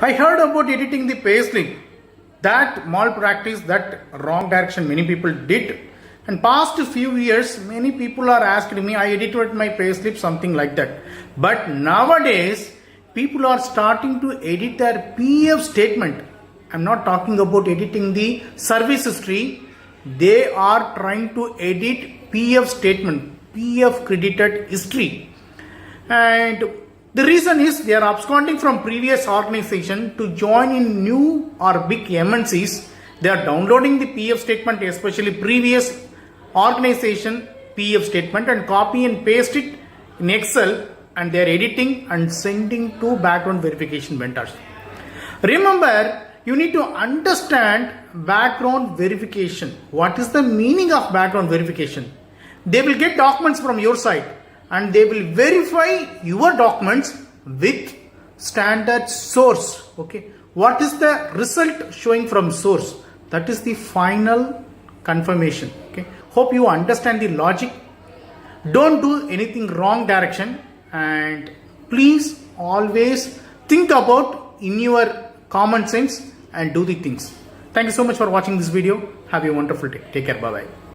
I heard about editing the payslip. That malpractice, that wrong direction many people did. And past few years, many people are asking me, I edited my payslip, something like that. But nowadays, people are starting to edit their PF statement. I'm not talking about editing the service history. They are trying to edit PF statement, PF credited history. And the reason is they are absconding from previous organization to join in new or big MNCs. They are downloading the PF statement, especially previous organization PF statement, and copy and paste it in Excel, and they are editing and sending to background verification vendors. Remember, you need to understand background verification. What is the meaning of background verification? They will get documents from your side and they will verify your documents with standard source. Okay, what is the result showing from source? That is the final confirmation. Okay, hope you understand the logic. Don't do anything wrong direction, and please always think about in your common sense and do the things. Thank you so much for watching this video. Have a wonderful day. Take care. Bye bye.